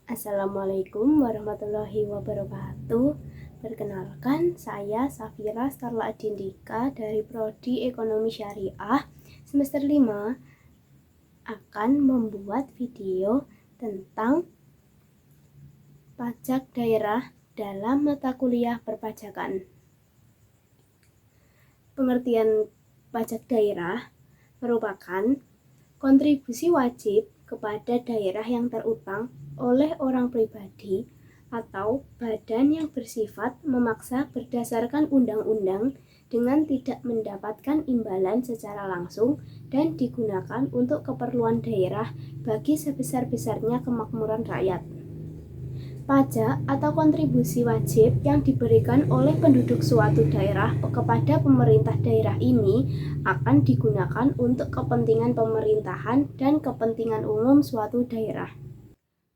Assalamualaikum warahmatullahi wabarakatuh. Perkenalkan, saya Safira Starla Adindika dari Prodi Ekonomi Syariah semester 5 akan membuat video tentang pajak daerah dalam mata kuliah perpajakan. Pengertian pajak daerah merupakan kontribusi wajib kepada daerah yang terutang oleh orang pribadi atau badan yang bersifat memaksa berdasarkan undang-undang dengan tidak mendapatkan imbalan secara langsung dan digunakan untuk keperluan daerah bagi sebesar-besarnya kemakmuran rakyat. Pajak atau kontribusi wajib yang diberikan oleh penduduk suatu daerah kepada pemerintah daerah ini akan digunakan untuk kepentingan pemerintahan dan kepentingan umum suatu daerah.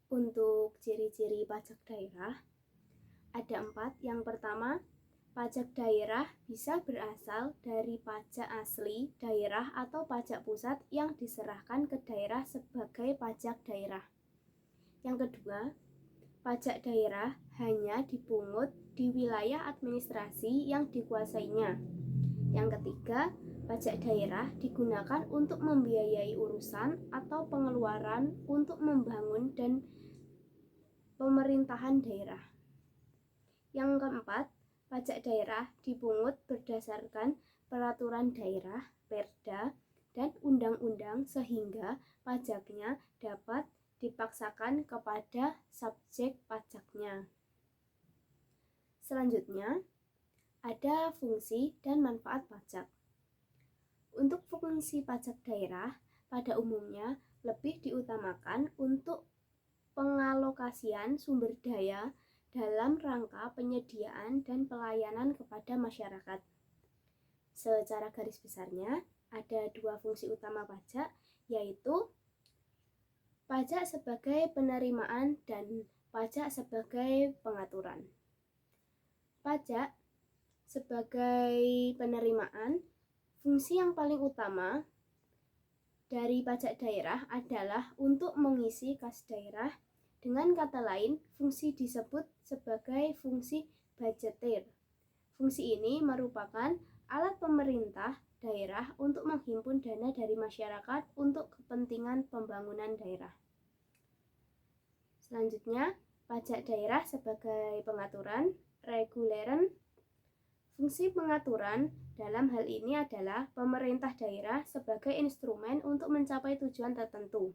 Untuk ciri-ciri pajak daerah, ada 4. Yang pertama, pajak daerah bisa berasal dari pajak asli daerah atau pajak pusat yang diserahkan ke daerah sebagai pajak daerah. Yang kedua, pajak daerah hanya dipungut di wilayah administrasi yang dikuasainya. Yang ketiga, pajak daerah digunakan untuk membiayai urusan atau pengeluaran untuk membangun dan pemerintahan daerah. Yang keempat, pajak daerah dipungut berdasarkan peraturan daerah, perda, dan undang-undang sehingga pajaknya dapat dipaksakan kepada subjek pajaknya. Selanjutnya, ada fungsi dan manfaat pajak. Untuk fungsi pajak daerah, pada umumnya lebih diutamakan untuk pengalokasian sumber daya dalam rangka penyediaan dan pelayanan kepada masyarakat. Secara garis besarnya, ada 2 fungsi utama pajak, yaitu pajak sebagai penerimaan dan pajak sebagai pengaturan. Pajak sebagai penerimaan, fungsi yang paling utama dari pajak daerah adalah untuk mengisi kas daerah. Dengan kata lain, fungsi disebut sebagai fungsi budgeter. Fungsi ini merupakan alat pemerintah daerah untuk menghimpun dana dari masyarakat untuk kepentingan pembangunan daerah. Selanjutnya, pajak daerah sebagai pengaturan, reguleran. Fungsi pengaturan dalam hal ini adalah pemerintah daerah sebagai instrumen untuk mencapai tujuan tertentu.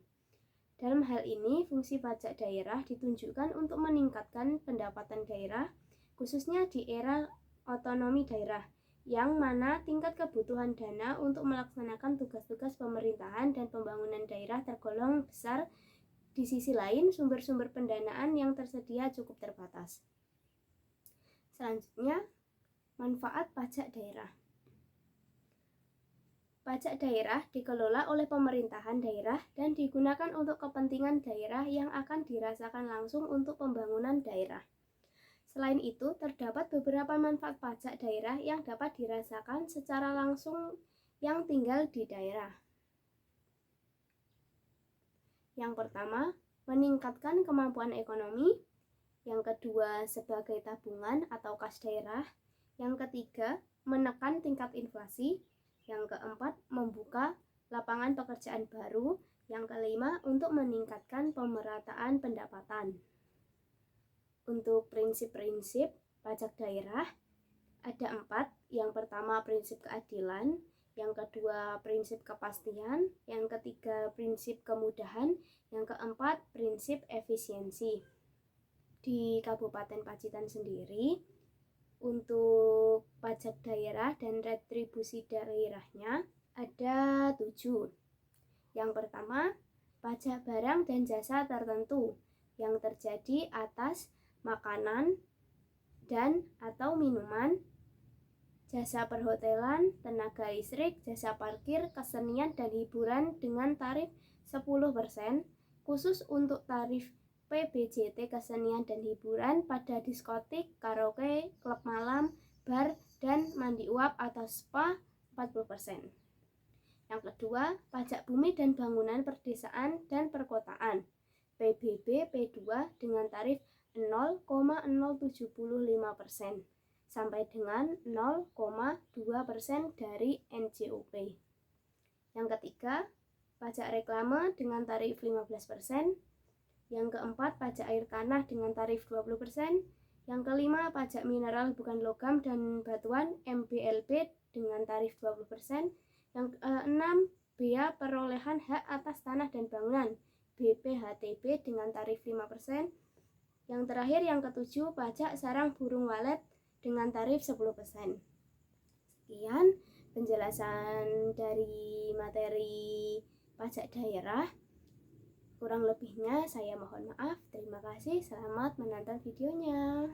Dalam hal ini, fungsi pajak daerah ditunjukkan untuk meningkatkan pendapatan daerah, khususnya di era otonomi daerah, yang mana tingkat kebutuhan dana untuk melaksanakan tugas-tugas pemerintahan dan pembangunan daerah tergolong besar. Di sisi lain, sumber-sumber pendanaan yang tersedia cukup terbatas. Selanjutnya, manfaat pajak daerah. Pajak daerah dikelola oleh pemerintahan daerah dan digunakan untuk kepentingan daerah yang akan dirasakan langsung untuk pembangunan daerah. Selain itu, terdapat beberapa manfaat pajak daerah yang dapat dirasakan secara langsung yang tinggal di daerah. Yang pertama, meningkatkan kemampuan ekonomi. Yang kedua, sebagai tabungan atau kas daerah. Yang ketiga, menekan tingkat inflasi. Yang keempat, membuka lapangan pekerjaan baru. Yang kelima, untuk meningkatkan pemerataan pendapatan. Untuk prinsip-prinsip pajak daerah ada 4. Yang pertama, prinsip keadilan. Yang kedua, prinsip kepastian. Yang ketiga, prinsip kemudahan. Yang keempat, prinsip efisiensi. Di Kabupaten Pacitan sendiri, untuk pajak daerah dan retribusi daerahnya ada 7. Yang pertama, pajak barang dan jasa tertentu yang terjadi atas makanan dan atau minuman, jasa perhotelan, tenaga listrik, jasa parkir, kesenian dan hiburan dengan tarif 10%, khusus untuk tarif PBJT kesenian dan hiburan pada diskotik, karaoke, klub malam, bar, dan mandi uap atau spa 40%. Yang kedua, pajak bumi dan bangunan perdesaan dan perkotaan PBB P2 dengan tarif 0,075% sampai dengan 0,2% dari NJOP. Yang ketiga, pajak reklame dengan tarif 15%. Yang keempat, pajak air tanah dengan tarif 20%. Yang kelima, pajak mineral bukan logam dan batuan MBLB dengan tarif 20%. Yang keenam, bea perolehan hak atas tanah dan bangunan BPHTB dengan tarif 5%. Yang terakhir, yang ketujuh, pajak sarang burung walet dengan tarif 10%. Sekian penjelasan dari materi pajak daerah. Kurang lebihnya saya mohon maaf. Terima kasih. Selamat menonton videonya.